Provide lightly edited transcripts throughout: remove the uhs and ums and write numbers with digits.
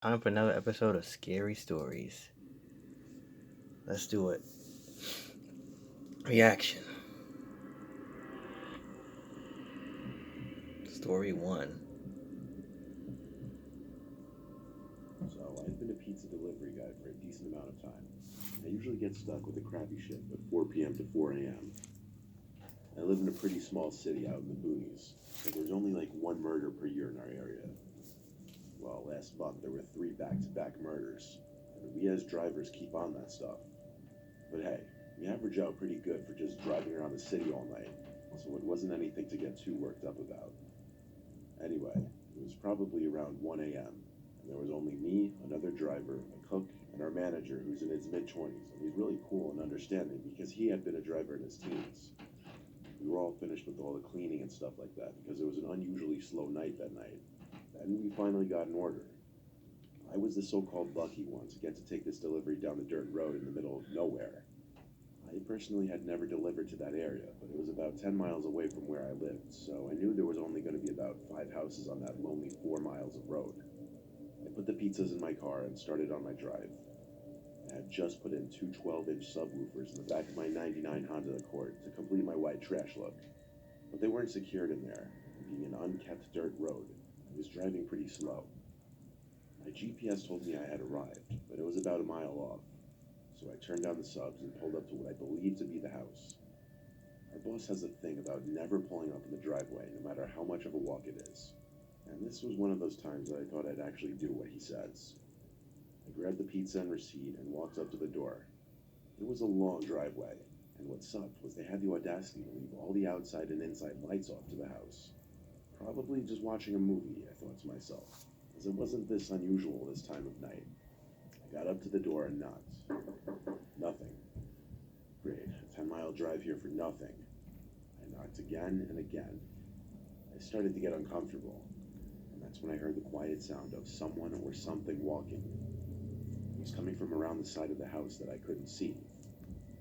Time for another episode of Scary Stories. Let's do it. Reaction. Story 1. So I've been a pizza delivery guy for a decent amount of time. I usually get stuck with a crappy shift at 4 p.m. to 4 a.m. I live in a pretty small city out in the boonies, so there's only like one murder per year in our area. Well, last month there were three back-to-back murders, and we as drivers keep on that stuff. But hey, we average out pretty good for just driving around the city all night, so it wasn't anything to get too worked up about. Anyway, it was probably around 1 a.m., and there was only me, another driver, a cook, and our manager, who's in his mid 20s, and he's really cool and understanding because he had been a driver in his teens. We were all finished with all the cleaning and stuff like that because it was an unusually slow night that night. Then we finally got an order. I was the so called lucky one to get to take this delivery down the dirt road in the middle of nowhere. I personally had never delivered to that area, but it was about 10 miles away from where I lived, so I knew there was only going to be about 5 houses on that lonely 4 miles of road. I put the pizzas in my car and started on my drive. I had just put in two 12-inch subwoofers in the back of my '99 Honda Accord to complete my white trash look, but they weren't secured in there, and being an unkept dirt road, I was driving pretty slow. My GPS told me I had arrived, but it was about a mile off, so I turned down the subs and pulled up to what I believed to be the house. Our boss has a thing about never pulling up in the driveway, no matter how much of a walk it is. And this was one of those times that I thought I'd actually do what he says. I grabbed the pizza and receipt and walked up to the door. It was a long driveway, and what sucked was they had the audacity to leave all the outside and inside lights off to the house. Probably just watching a movie, I thought to myself, as it wasn't this unusual this time of night. I got up to the door and knocked. Nothing. Great, a 10-mile drive here for nothing. I knocked again and again. I started to get uncomfortable, and that's when I heard the quiet sound of someone or something walking. It was coming from around the side of the house that I couldn't see.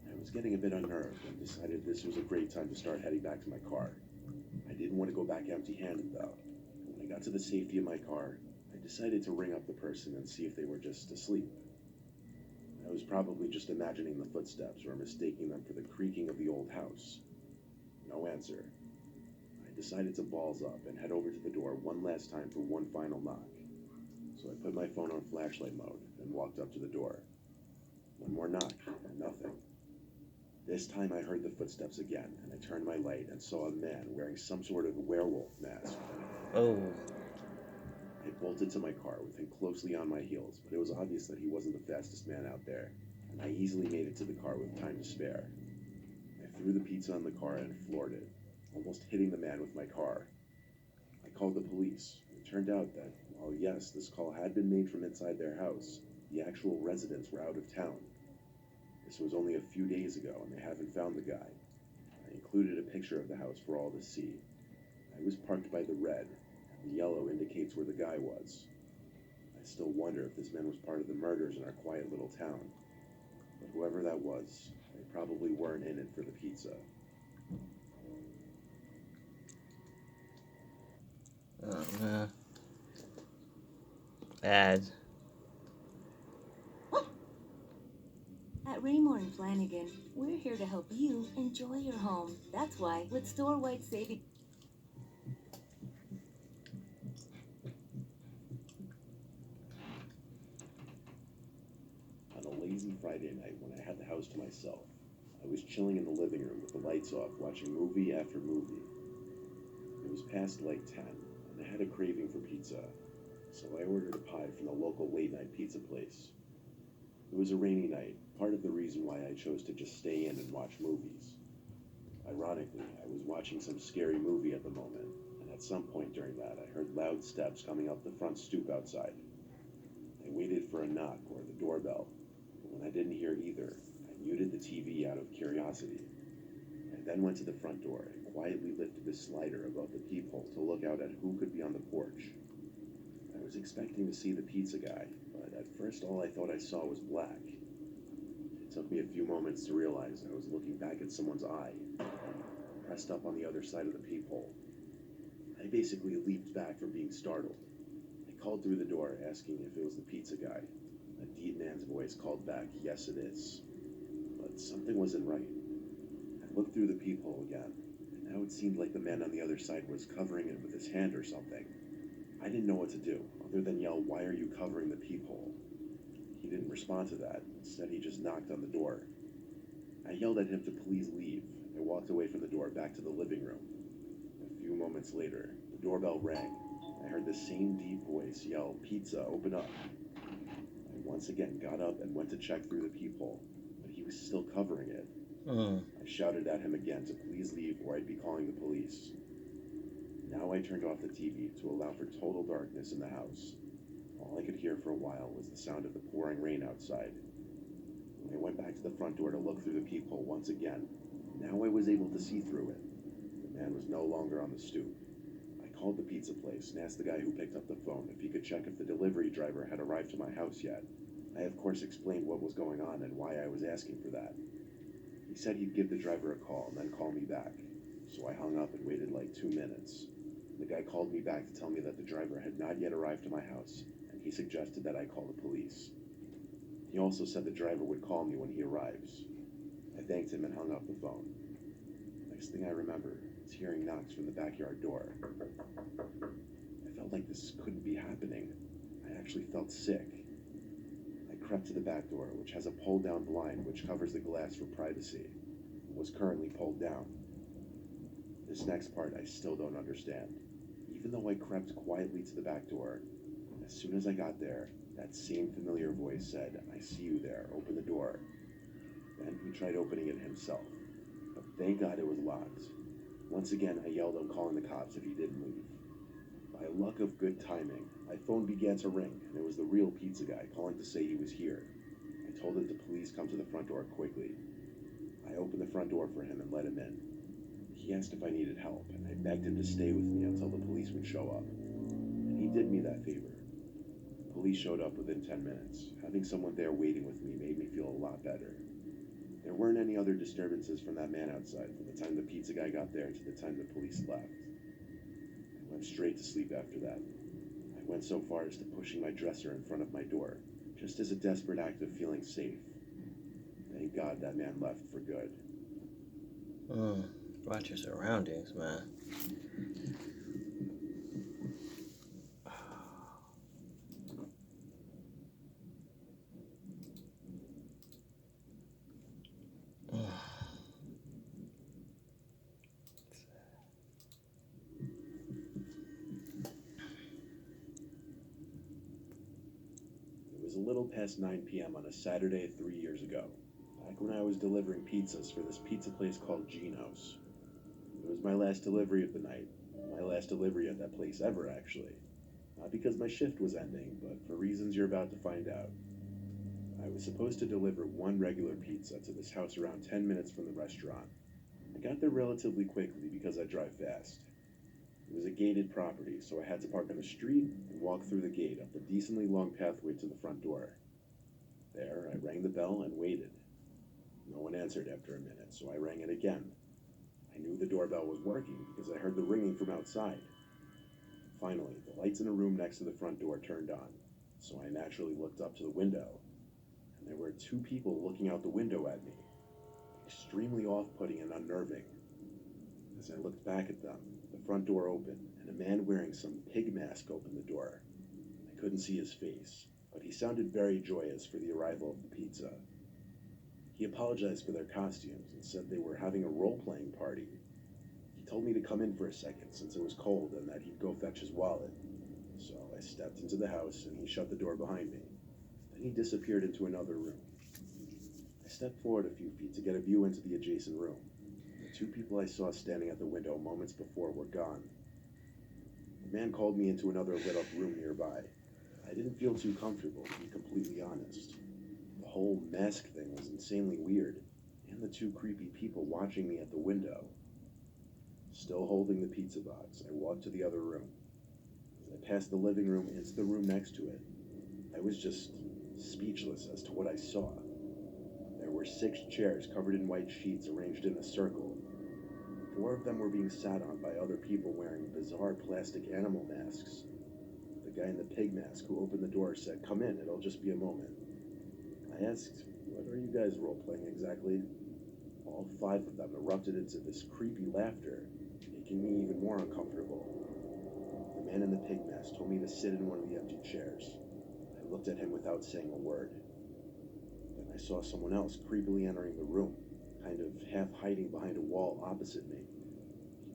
I was getting a bit unnerved and decided this was a great time to start heading back to my car. I didn't want to go back empty-handed though. When I got to the safety of my car, I decided to ring up the person and see if they were just asleep. I was probably just imagining the footsteps or mistaking them for the creaking of the old house. No answer. I decided to balls up and head over to the door one last time for one final knock. So I put my phone on flashlight mode and walked up to the door. One more knock, and nothing. This time I heard the footsteps again, and I turned my light and saw a man wearing some sort of werewolf mask. Oh. I bolted to my car with him closely on my heels, but it was obvious that he wasn't the fastest man out there, and I easily made it to the car with time to spare. I threw the pizza on the car and floored it, almost hitting the man with my car. I called the police. It turned out that, while yes, this call had been made from inside their house, the actual residents were out of town. This was only a few days ago, and they haven't found the guy. I included a picture of the house for all to see. I was parked by the red, and the yellow indicates where the guy was. I still wonder if this man was part of the murders in our quiet little town. But whoever that was, they probably weren't in it for the pizza. Oh, man. Ads. At Raymore and Flanagan, we're here to help you enjoy your home. That's why, with store-wide savings. On a lazy Friday night when I had the house to myself, I was chilling in the living room with the lights off, watching movie after movie. It was past like 10, and I had a craving for pizza, so I ordered a pie from the local late night pizza place. It was a rainy night, part of the reason why I chose to just stay in and watch movies. Ironically, I was watching some scary movie at the moment, and at some point during that, I heard loud steps coming up the front stoop outside. I waited for a knock or the doorbell, but when I didn't hear either, I muted the TV out of curiosity. I then went to the front door and quietly lifted the slider above the peephole to look out at who could be on the porch. I was expecting to see the pizza guy, but at first all I thought I saw was black. It took me a few moments to realize I was looking back at someone's eye, pressed up on the other side of the peephole. I basically leaped back from being startled. I He called through the door, asking if it was the pizza guy. A deep man's voice called back, "Yes, it is." But something wasn't right. I looked through the peephole again, and now it seemed like the man on the other side was covering it with his hand or something. I didn't know what to do, other than yell, "Why are you covering the peephole?" He didn't respond to that. Instead, he just knocked on the door. I yelled at him to please leave. I walked away from the door back to the living room. A few moments later, the doorbell rang. I heard the same deep voice yell, "Pizza, open up." I once again got up and went to check through the peephole, but he was still covering it. Mm. I shouted at him again to please leave or I'd be calling the police. Now I turned off the TV to allow for total darkness in the house. All I could hear for a while was the sound of the pouring rain outside. When I went back to the front door to look through the peephole once again, now I was able to see through it. The man was no longer on the stoop. I called the pizza place and asked the guy who picked up the phone if he could check if the delivery driver had arrived to my house yet. I of course explained what was going on and why I was asking for that. He said he'd give the driver a call and then call me back, so I hung up and waited like 2 minutes. The guy called me back to tell me that the driver had not yet arrived to my house, and he suggested that I call the police. He also said the driver would call me when he arrives. I thanked him and hung up the phone. Next thing I remember is hearing knocks from the backyard door. I felt like this couldn't be happening. I actually felt sick. I crept to the back door, which has a pull-down blind which covers the glass for privacy, and was currently pulled down. This next part I still don't understand. Even though I crept quietly to the back door, as soon as I got there, that same familiar voice said, "I see you there, open the door." Then he tried opening it himself, but thank God it was locked. Once again, I yelled on calling the cops if he didn't leave. By luck of good timing, my phone began to ring, and it was the real pizza guy calling to say he was here. I told him to please come to the front door quickly. I opened the front door for him and let him in. He asked if I needed help, and I begged him to stay with me until the police would show up. And he did me that favor. The police showed up within 10 minutes. Having someone there waiting with me made me feel a lot better. There weren't any other disturbances from that man outside from the time the pizza guy got there to the time the police left. I went straight to sleep after that. I went so far as to pushing my dresser in front of my door, just as a desperate act of feeling safe. Thank God that man left for good. Watch your surroundings, man. It was a little past 9 p.m. on a Saturday 3 years ago, back when I was delivering pizzas for this pizza place called Gino's. It was my last delivery of the night, my last delivery at that place ever, actually. Not because my shift was ending, but for reasons you're about to find out. I was supposed to deliver one regular pizza to this house around 10 minutes from the restaurant. I got there relatively quickly because I drive fast. It was a gated property, so I had to park on the street and walk through the gate up the decently long pathway to the front door. There, I rang the bell and waited. No one answered after a minute, so I rang it again. I knew the doorbell was working because I heard the ringing from outside. Finally, the lights in a room next to the front door turned on, so I naturally looked up to the window, and there were two people looking out the window at me. Extremely off-putting and unnerving. As I looked back at them, the front door opened, and a man wearing some pig mask opened the door. I couldn't see his face, but he sounded very joyous for the arrival of the pizza. He apologized for their costumes and said they were having a role-playing party. He told me to come in for a second since it was cold and that he'd go fetch his wallet. So I stepped into the house and he shut the door behind me. Then he disappeared into another room. I stepped forward a few feet to get a view into the adjacent room. The two people I saw standing at the window moments before were gone. The man called me into another lit-up room nearby. I didn't feel too comfortable, to be completely honest. The whole mask thing was insanely weird, and the two creepy people watching me at the window. Still holding the pizza box, I walked to the other room. As I passed the living room into the room next to it, I was just speechless as to what I saw. There were 6 chairs covered in white sheets arranged in a circle. 4 of them were being sat on by other people wearing bizarre plastic animal masks. The guy in the pig mask who opened the door said, "Come in, it'll just be a moment." I asked, "What are you guys role-playing exactly?" All 5 of them erupted into this creepy laughter, making me even more uncomfortable. The man in the pig mask told me to sit in one of the empty chairs. I looked at him without saying a word. Then I saw someone else creepily entering the room, kind of half hiding behind a wall opposite me.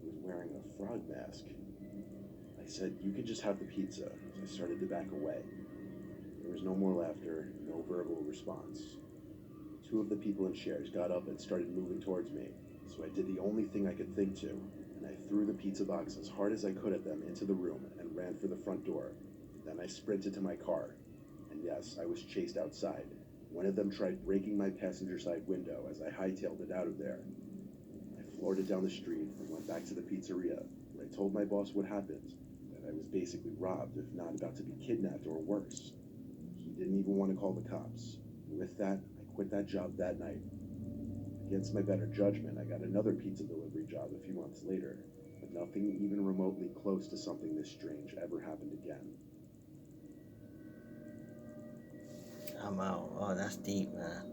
He was wearing a frog mask. I said, "You can just have the pizza," as I started to back away. There was no more laughter, no verbal response. 2 of the people in chairs got up and started moving towards me, so I did the only thing I could think to, and I threw the pizza box as hard as I could at them into the room and ran for the front door. Then I sprinted to my car, and yes, I was chased outside. One of them tried breaking my passenger side window as I hightailed it out of there. I floored it down the street and went back to the pizzeria, where I told my boss what happened, that I was basically robbed, if not about to be kidnapped or worse. He didn't even want to call the cops. With that, I quit that job that night. Against my better judgment, I got another pizza delivery job a few months later, but nothing even remotely close to something this strange ever happened again. I'm out. Oh, that's deep, man.